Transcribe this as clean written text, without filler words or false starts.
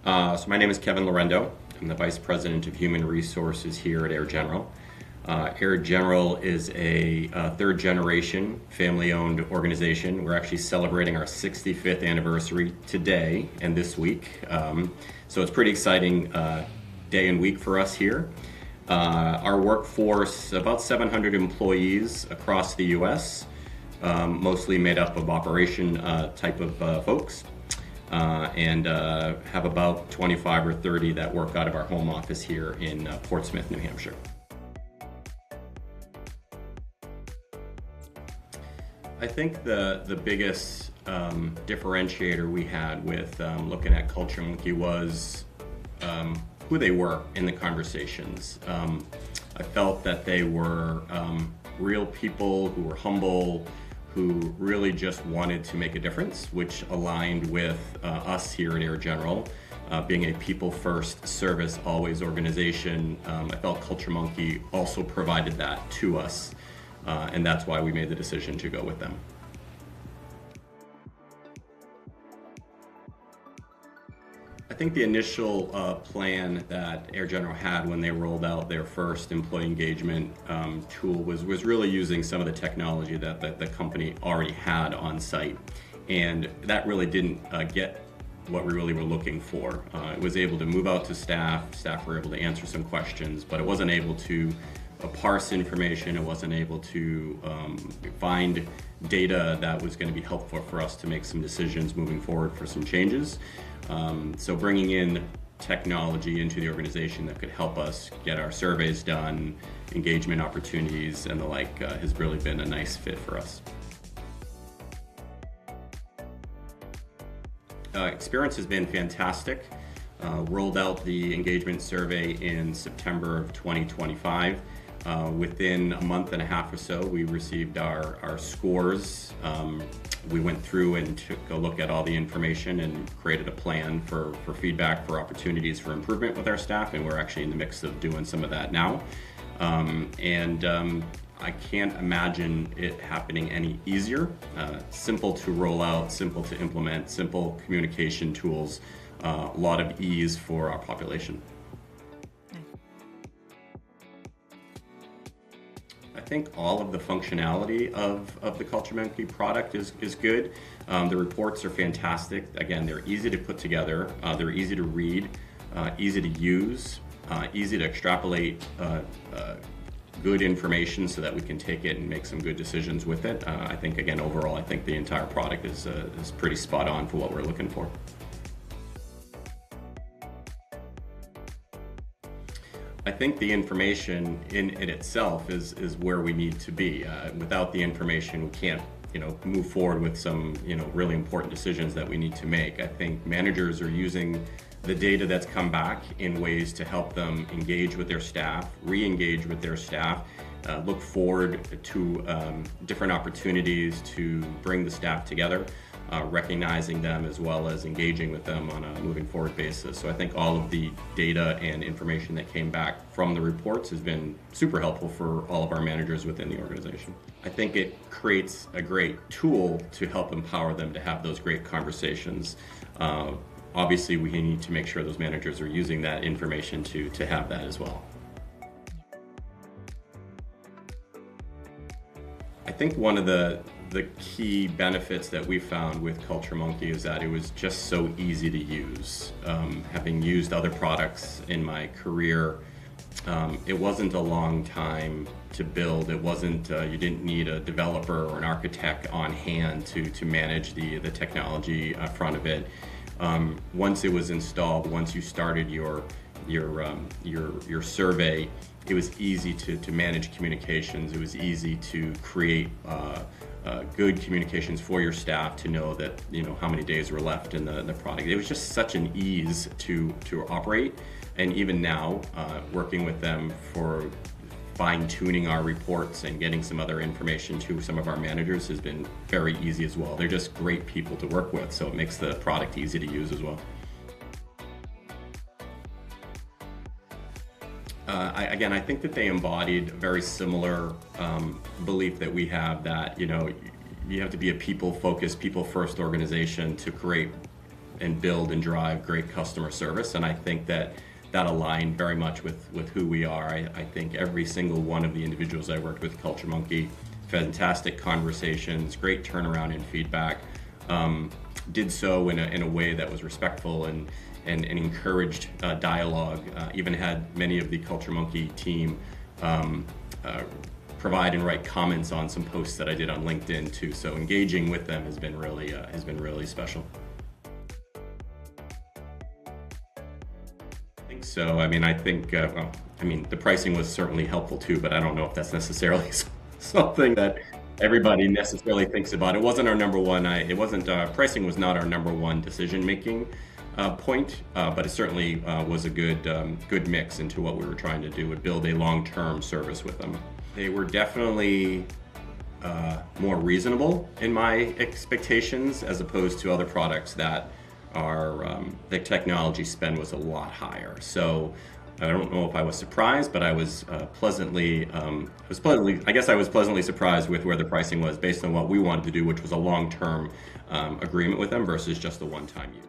So my name is Kevin Laurendeau. I'm the Vice President of Human Resources here at Air General. Air General is a third generation family-owned organization. We're actually celebrating our 65th anniversary today and this week. So it's a pretty exciting day and week for us here. Our workforce, about 700 employees across the U.S., mostly made up of operation type of folks. And have about 25 or 30 that work out of our home office here in Portsmouth, New Hampshire. I think the biggest differentiator we had with looking at CultureMonkey was who they were in the conversations. I felt that they were real people who were humble, who really just wanted to make a difference, which aligned with us here at Air General. Being a people-first, service-always organization, I felt CultureMonkey also provided that to us, and that's why we made the decision to go with them. I think the initial plan that Air General had when they rolled out their first employee engagement tool was really using some of the technology that the company already had on site. And that really didn't get what we really were looking for. It was able to move out to staff were able to answer some questions, but it wasn't able to parse information, it wasn't able to find data that was going to be helpful for us to make some decisions moving forward for some changes. So bringing in technology into the organization that could help us get our surveys done, engagement opportunities, and the like has really been a nice fit for us. Experience has been fantastic. Rolled out the engagement survey in September of 2025. Within a month and a half or so, we received our scores. We went through and took a look at all the information and created a plan for feedback, for opportunities for improvement with our staff, and we're actually in the mix of doing some of that now. I can't imagine it happening any easier. Simple to roll out, simple to implement, simple communication tools, a lot of ease for our population. I think all of the functionality of the CultureMonkey product is good. The reports are fantastic. Again, they're easy to put together, they're easy to read, easy to use, easy to extrapolate good information so that we can take it and make some good decisions with it. I think, again, overall, I think the entire product is pretty spot on for what we're looking for. I think the information in itself is where we need to be. Without the information, we can't, move forward with some, really important decisions that we need to make. I think managers are using the data that's come back in ways to help them engage with their staff, re-engage with their staff, look forward to different opportunities to bring the staff together, recognizing them as well as engaging with them on a moving forward basis. So I think all of the data and information that came back from the reports has been super helpful for all of our managers within the organization. I think it creates a great tool to help empower them to have those great conversations. Obviously, we need to make sure those managers are using that information to have that as well. I think one of the key benefits that we found with CultureMonkey is that it was just so easy to use. Having used other products in my career, it wasn't a long time to build. It wasn't, you didn't need a developer or an architect on hand to manage the technology front of it. Once it was installed, once you started your survey, it was easy to manage communications. It was easy to create good communications for your staff to know that how many days were left in the product. It was just such an ease to operate, and even now, working with them for fine-tuning our reports and getting some other information to some of our managers has been very easy as well. They're just great people to work with, so it makes the product easy to use as well. I think that they embodied a very similar belief that we have, that you have to be a people-focused, people-first organization to create and build and drive great customer service. And I think that aligned very much with who we are. I think every single one of the individuals I worked with CultureMonkey, fantastic conversations, great turnaround in feedback, did so in a way that was respectful and encouraged dialogue. Even had many of the CultureMonkey team provide and write comments on some posts that I did on LinkedIn too. So engaging with them has been really special. So, I think, the pricing was certainly helpful too, but I don't know if that's necessarily something that everybody necessarily thinks about. It wasn't our number one. Pricing was not our number one decision-making point, but it certainly was a good mix into what we were trying to do, would build a long-term service with them. They were definitely more reasonable in my expectations, as opposed to other products that the technology spend was a lot higher. So I don't know if I was surprised, but I was pleasantly surprised with where the pricing was based on what we wanted to do, which was a long-term agreement with them versus just a one-time use.